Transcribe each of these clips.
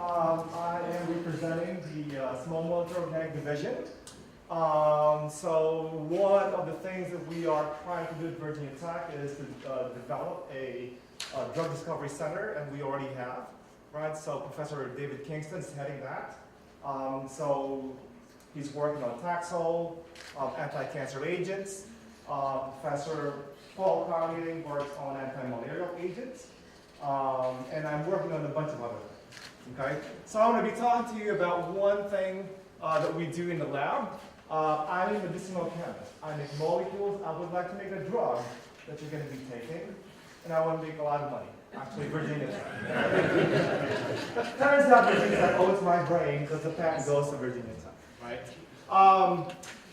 I am representing the small molecular organic division. So one of the things that we are trying to do at Virginia Tech is to develop a drug discovery center, and we already have, right? So Professor David Kingston is heading that. So he's working on Taxol, anti-cancer agents. Professor Paul Carney works on anti-malarial agents. And I'm working on a bunch of other things, okay? So I'm going to be talking to you about one thing that we do in the lab. I'm a medicinal chemist. I make molecules. I would like to make a drug that you're going to be taking, and I want to make a lot of money. Actually, Virginia Tech. Turns out Virginia Tech owns my brain because the patent goes to Virginia Tech, right?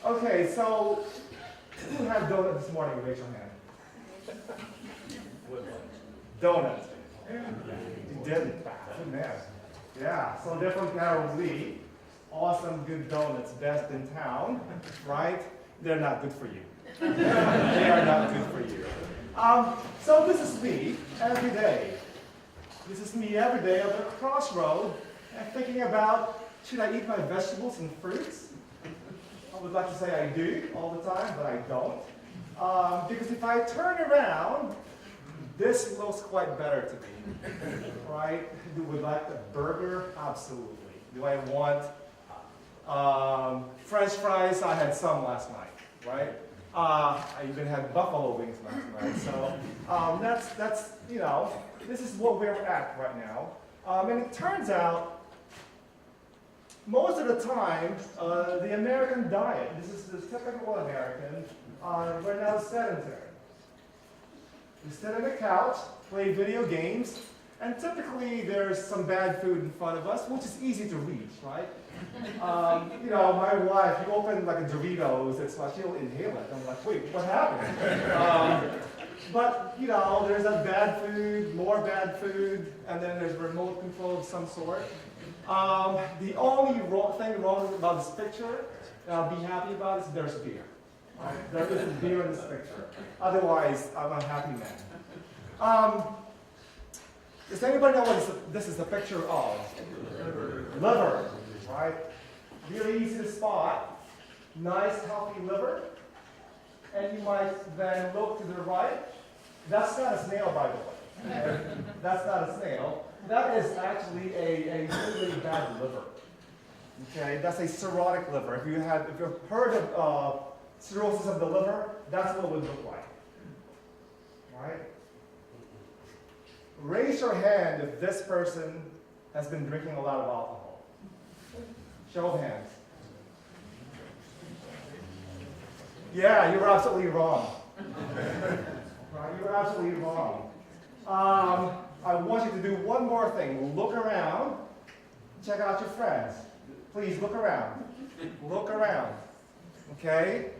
Okay, so who had donut this morning? Raise your hand. Donut. You didn't. Good man. Yeah, so they're from Carol Lee. Awesome, good donuts, best in town, right? They're not good for you. They are not good for you. So this is me every day. This is me every day at the crossroad and thinking about, should I eat my vegetables and fruits? I would like to say I do all the time, but I don't. Because if I turn around, this looks quite better to me, right? Do we like the burger? Absolutely. Do I want French fries? I had some last night, right? I even had buffalo wings last night. So that's you know, this is what we're at right now. And it turns out, most of the time, the American diet, this is the typical American, we're now sedentary. We sit on the couch, play video games, and typically there's some bad food in front of us, which is easy to reach, right? You know, my wife, you open like a Doritos, it's like she'll inhale it. I'm like, wait, what happened? But, you know, there's that bad food, more bad food, and then there's remote control of some sort. The only thing wrong about this picture that I'll be happy about is there's beer. Right? There isn't beer in this picture. Otherwise, I'm a happy man. Does anybody know what this is a picture of? Liver, right? Really easy to spot. Nice, healthy liver. And you might then look to the right. That's not a snail, by the way. Okay? That's not a snail. That is actually a really bad liver. Okay, that's a cirrhotic liver. If you've heard of cirrhosis of the liver, that's what it would look like. Right? Raise your hand if this person has been drinking a lot of alcohol. Show of hands. Yeah, you're absolutely wrong. Right, you're absolutely wrong. I want you to do one more thing. Look around. Check out your friends. Please look around. Look around. Okay?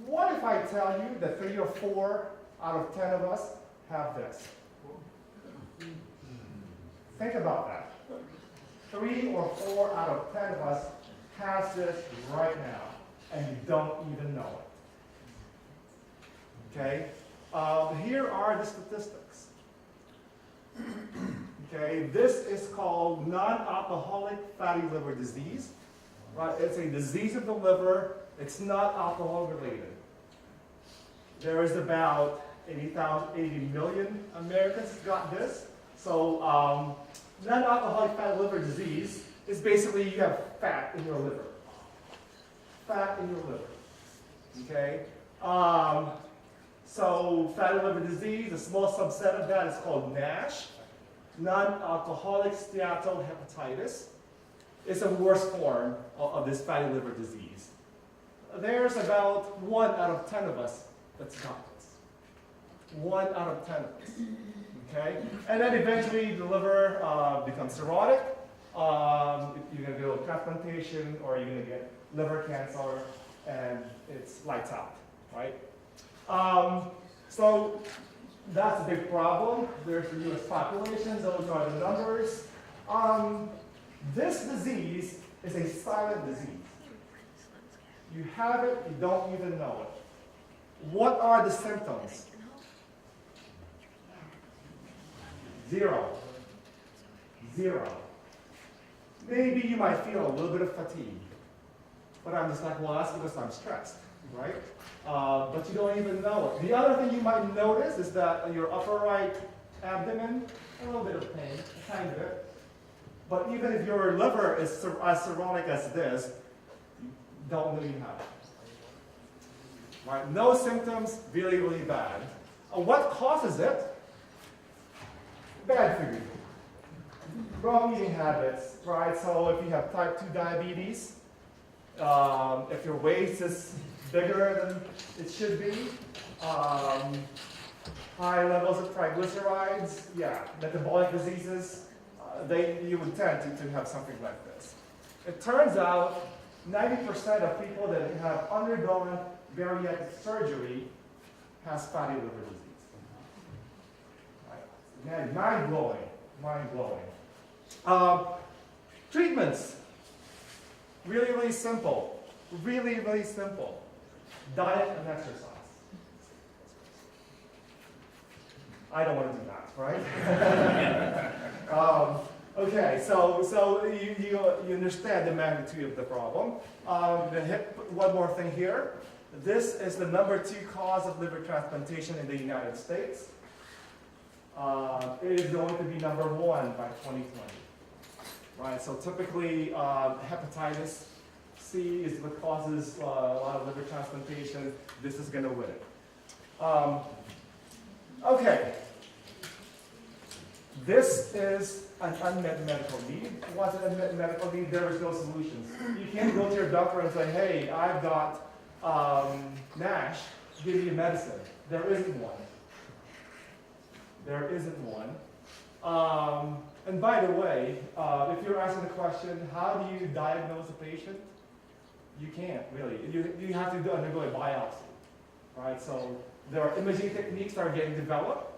What if I tell you that 3 or 4 out of 10 of us have this? Think about that. 3 or 4 out of 10 of us has this right now, and you don't even know it. Okay? Here are the statistics. Okay, this is called non-alcoholic fatty liver disease. Right? It's a disease of the liver. It's not alcohol related. There is about 80 million Americans got this. So non-alcoholic fatty liver disease is basically you have fat in your liver. Fat in your liver. Okay? So fatty liver disease, a small subset of that is called NASH, non-alcoholic steatohepatitis. It's a worse form of this fatty liver disease. There's about 1 out of 10 of us that's got this. 1 out of 10 of us. Okay? And then eventually the liver becomes cirrhotic. You're going to go transplantation, or you're going to get liver cancer, and it's lights out, right? So that's a big problem. There's the US population, those are the numbers. This disease is a silent disease. You have it, you don't even know it. What are the symptoms? 0. 0. Maybe you might feel a little bit of fatigue. But I'm just like, well, that's because I'm stressed, right? But you don't even know it. The other thing you might notice is that your upper right abdomen, a little bit of pain, a tiny bit. But even if your liver is as cirrhotic as this, you don't know you have it. Right? No symptoms, really, really bad. What causes it? Bad food. Wrong eating habits, right? So if you have type 2 diabetes, if your waist is bigger than it should be, high levels of triglycerides, yeah, metabolic diseases, you would tend to have something like this. It turns out 90% of people that have undergone bariatric surgery has fatty liver disease. Right? Mind-blowing, mind-blowing. Treatments, really, really simple. Really, really simple. Diet and exercise. I don't want to do that, right? Okay, so you understand the magnitude of the problem. One more thing here. This is the #2 cause of liver transplantation in the United States. It is going to be #1 by 2020. Right, so typically hepatitis C is what causes a lot of liver transplantation. This is going to win it. Okay. This is an unmet medical need. What's an unmet medical need? There is no solutions. You can't go to your doctor and say, hey, I've got NASH, give me a medicine. There isn't one. There isn't one. And by the way, if you're asking the question, how do you diagnose a patient? You can't, really. You have to undergo a biopsy, right? So there are imaging techniques that are getting developed,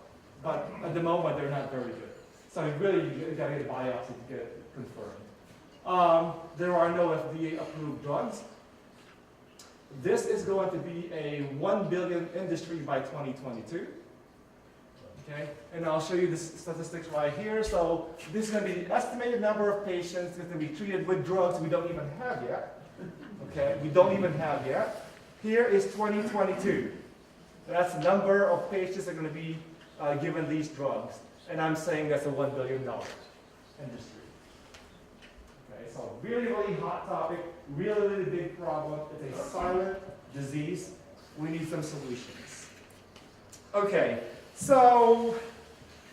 but at the moment, they're not very good. So really, you got to get a biopsy to get it confirmed. There are no FDA-approved drugs. This is going to be a $1 billion industry by 2022. Okay, and I'll show you the statistics right here. So this is going to be the estimated number of patients that can be treated with drugs we don't even have yet. Okay, we don't even have yet. Here is 2022. That's the number of patients that are going to be given these drugs. And I'm saying that's a $1 billion industry. Okay, so really, really hot topic, really, really big problem. It's a silent disease. We need some solutions. Okay, so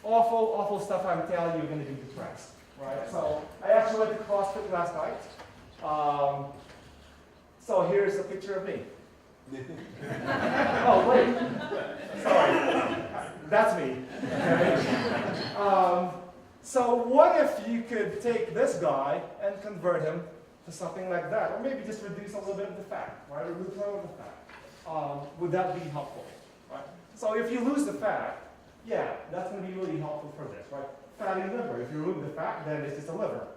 awful, awful stuff I'm telling you, you're going to be depressed, right? So I actually went to CrossFit last night. So here's a picture of me. Oh, wait. Sorry. That's me. Okay. So what if you could take this guy and convert him to something like that? Or maybe just reduce a little bit of the fat, right? Or remove some of the fat. Would that be helpful? Right? So if you lose the fat, yeah, that's going to be really helpful for this, right? Fatty liver. If you remove the fat, then it's just a liver.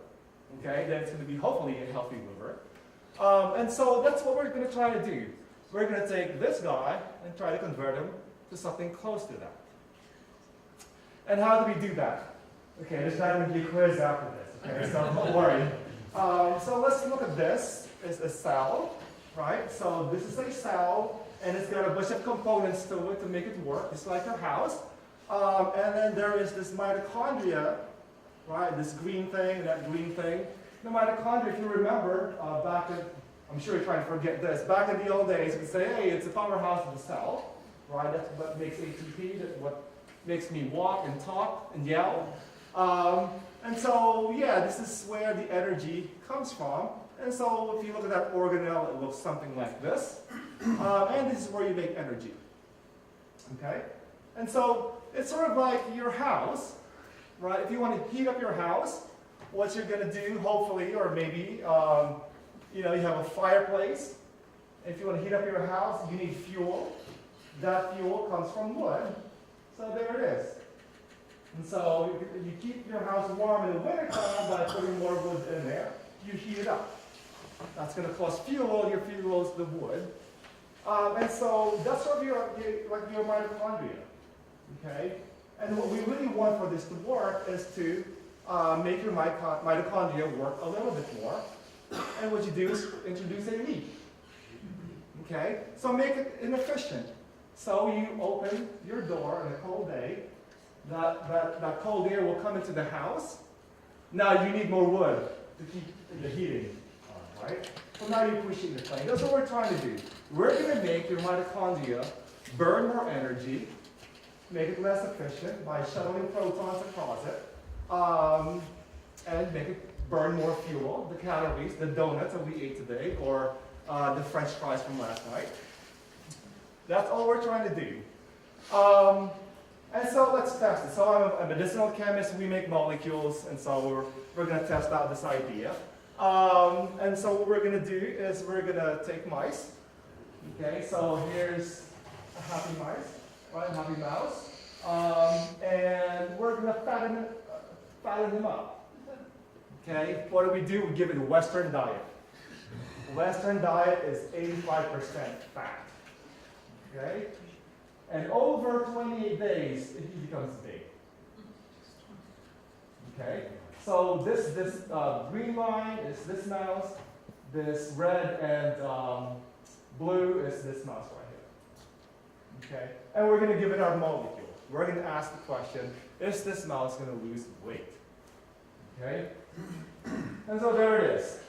Okay? Then it's going to be hopefully a healthy liver. And so that's what we're going to try to do. We're going to take this guy and try to convert him to something close to that. And how do we do that? Okay, there's not going to be a quiz after this, okay, so don't worry. So let's look at this. It's a cell, right? So this is a cell, and it's got a bunch of components to it to make it work. It's like your house. And then there is this mitochondria, right? This green thing, that green thing. The mitochondria, if you remember, back in, I'm sure you're trying to forget this, back in the old days, we say, hey, it's the powerhouse of the cell, right? That's what makes ATP, that's what makes me walk and talk and yell. And so, yeah, this is where the energy comes from. And so if you look at that organelle, it looks something like this. And this is where you make energy. Okay? And so it's sort of like your house, right? If you want to heat up your house, what you're going to do, hopefully, or maybe, you have a fireplace. If you want to heat up your house, you need fuel. That fuel comes from wood. So there it is. And so you keep your house warm in the wintertime by putting more wood in there. You heat it up. That's going to cost fuel. Your fuel is the wood. And so that's sort of your mitochondria. Okay? And what we really want for this to work is to make your mitochondria work a little bit more. And what you do is introduce a leak. Okay? So make it inefficient. So you open your door on a cold day. That cold air will come into the house. Now you need more wood to keep the heating on, right? So now you're pushing the flame. That's what we're trying to do. We're going to make your mitochondria burn more energy, make it less efficient by shuttling protons across it, and make it burn more fuel, the calories, the donuts that we ate today, or the French fries from last night. That's all we're trying to do. And so let's test it. So I'm a medicinal chemist, we make molecules, and so we're going to test out this idea. And so what we're going to do is we're going to take mice. Okay, so here's a happy mice, right, a happy mouse. And we're going to fatten him up. Okay, what do? We give it a Western diet. The Western diet is 85% fat. Okay? And over 28 days, he becomes big. Okay? So this green line is this mouse. This red and blue is this mouse right here. Okay? And we're going to give it our molecule. We're going to ask the question, is this mouse going to lose weight? Okay? And so there it is.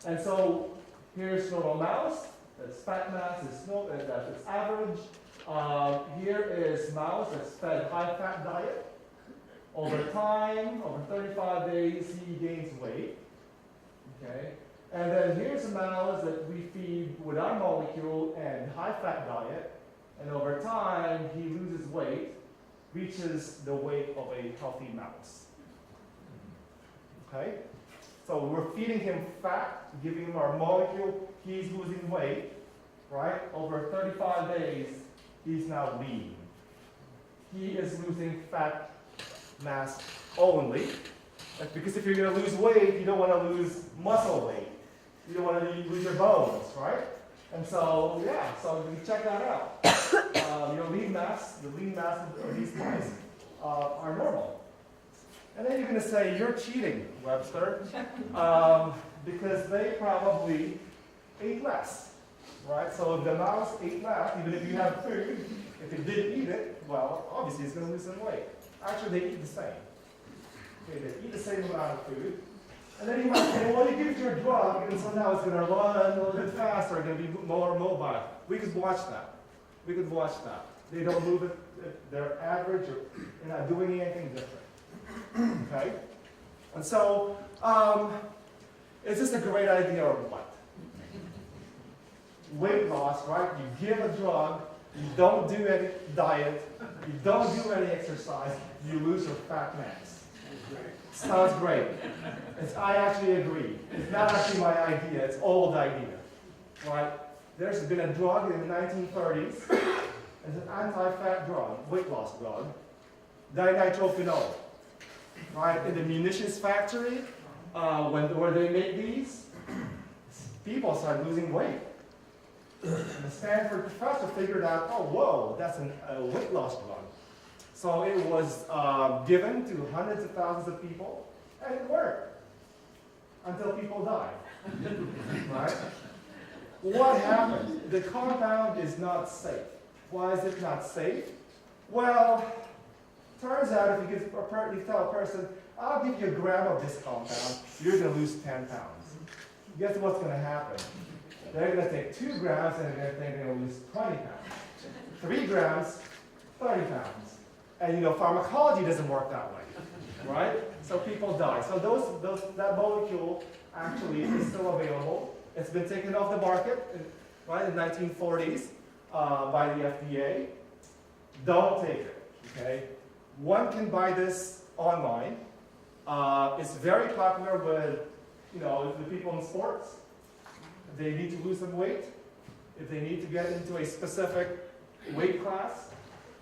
And so here's normal mouse. That's fat mass is average. Here is mouse that's fed high-fat diet. Over time, over 35 days, he gains weight. Okay, and then here's a mouse that we feed with our molecule and high-fat diet, and over time, he loses weight, reaches the weight of a healthy mouse. Okay, so we're feeding him fat, giving him our molecule. He's losing weight, right? Over 35 days, he's now lean. He is losing fat mass only. Because if you're going to lose weight, you don't want to lose muscle weight. You don't want to lose your bones, right? And so, yeah, so we check that out. Your lean mass, the lean mass of these mice are normal. And then you're going to say, you're cheating, Webster, because they probably ate less, right? So if the mouse ate less, even if you have food, if it didn't eat it, well, obviously it's going to lose some weight. Actually, they eat the same. Okay, they eat the same amount of food. And then you might say, well, you give it your drug, and so now it's going to run a little bit faster, going to be more mobile. We could watch that. We could watch that. They don't move it, they're average, or they're not doing anything different. Okay? And so, is this a great idea or what? Weight loss, right? You give a drug, you don't do any diet, you don't do any exercise, you lose your fat mass. Sounds great. I actually agree. It's not actually my idea, it's old idea. Right? There's been a drug in the 1930s, it's an anti-fat drug, weight loss drug, dinitrophenol. Right? In the munitions factory, where they make these, people started losing weight. The Stanford professor figured out, oh, whoa, that's a weight loss drug. So it was given to hundreds of thousands of people, and it worked until people died. Right? What happened? The compound is not safe. Why is it not safe? Well, turns out if you tell a person, I'll give you a gram of this compound, you're going to lose 10 pounds. Guess what's going to happen? They're going to take 2 grams and they're going to lose 20 pounds. 3 grams, 30 pounds. And you know, pharmacology doesn't work that way, right? So people die. So that molecule actually is still available. It's been taken off the market, right, in the 1940s by the FDA. Don't take it, okay? One can buy this online. It's very popular with, you know, the people in sports. If they need to lose some weight, if they need to get into a specific weight class,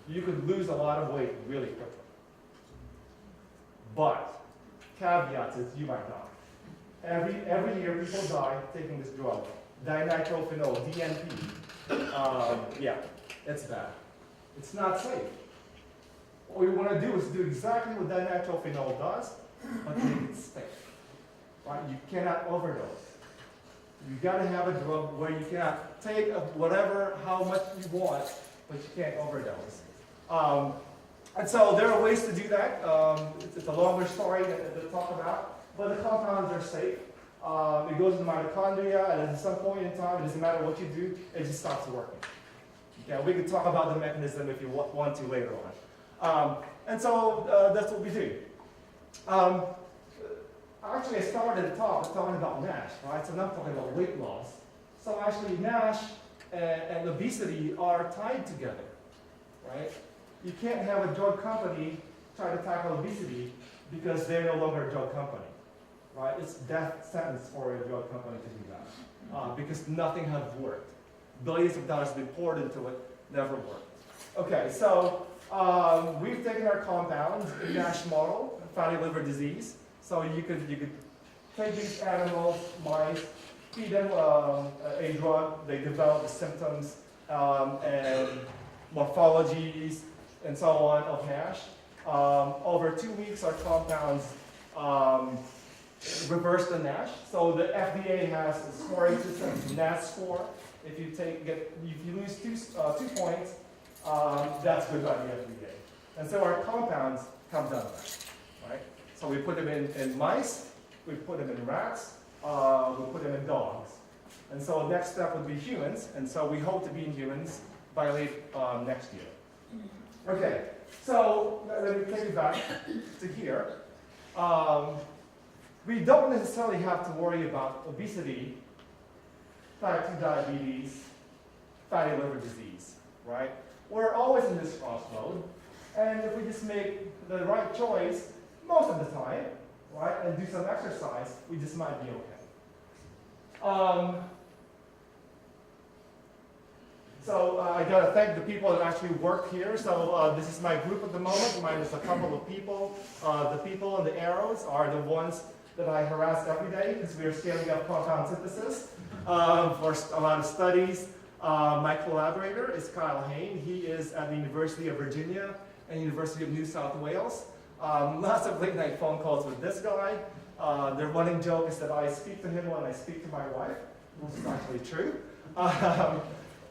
you could lose a lot of weight really quickly. But, caveat is you might not. Every year people die taking this drug, dinitrophenol, DNP. Yeah, it's bad. It's not safe. What we want to do is do exactly what that natural phenol does, but make it safe. Right? You cannot overdose. You got to have a drug where you cannot take whatever, how much you want, but you can't overdose. And so there are ways to do that. It's a longer story to talk about, but the compounds are safe. It goes in the mitochondria, and at some point in time, it doesn't matter what you do, it just stops working. Okay, we can talk about the mechanism if you want to later on. And so that's what we do. Actually, I started the talk talking about NASH, right? So now I'm talking about weight loss. So actually, NASH and obesity are tied together, right? You can't have a drug company try to tackle obesity because they're no longer a drug company, right? It's death sentence for a drug company to do that because nothing has worked. Billions of dollars have been poured into it, never worked. Okay, so we've taken our compounds in NASH model, fatty liver disease. So you could take these animals, mice, feed them a drug, they develop the symptoms and morphologies and so on of NASH. Over 2 weeks, our compounds reverse the NASH. So the FDA has a scoring system, NAS score. If you lose 2 points, that's good by the FDA. And so our compounds have done that, right? So we put them in mice, we put them in rats, we put them in dogs. And so the next step would be humans, and so we hope to be in humans by late next year. Okay, so let me take you back to here. We don't necessarily have to worry about obesity, type 2 diabetes, fatty liver disease, right? We're always in this crossroad, and if we just make the right choice most of the time, right, and do some exercise, we just might be okay. So I gotta thank the people that actually work here. So this is my group at the moment. Mine is a couple of people. The people in the arrows are the ones that I harass every day because we are scaling up compound synthesis for a lot of studies. My collaborator is Kyle Hain. He is at the University of Virginia and University of New South Wales. Lots of late night phone calls with this guy. The running joke is that I speak to him when I speak to my wife, which is actually true.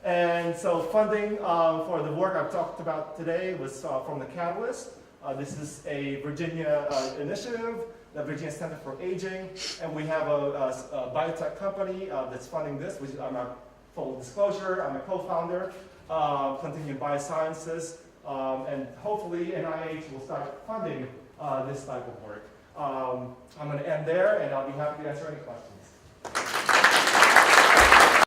And so funding for the work I've talked about today was from the Catalyst. This is a Virginia initiative, the Virginia Center for Aging, and we have a biotech company that's funding this, which I'm a full disclosure, I'm a co-founder, Continuum Biosciences, and hopefully NIH will start funding this type of work. I'm going to end there, and I'll be happy to answer any questions.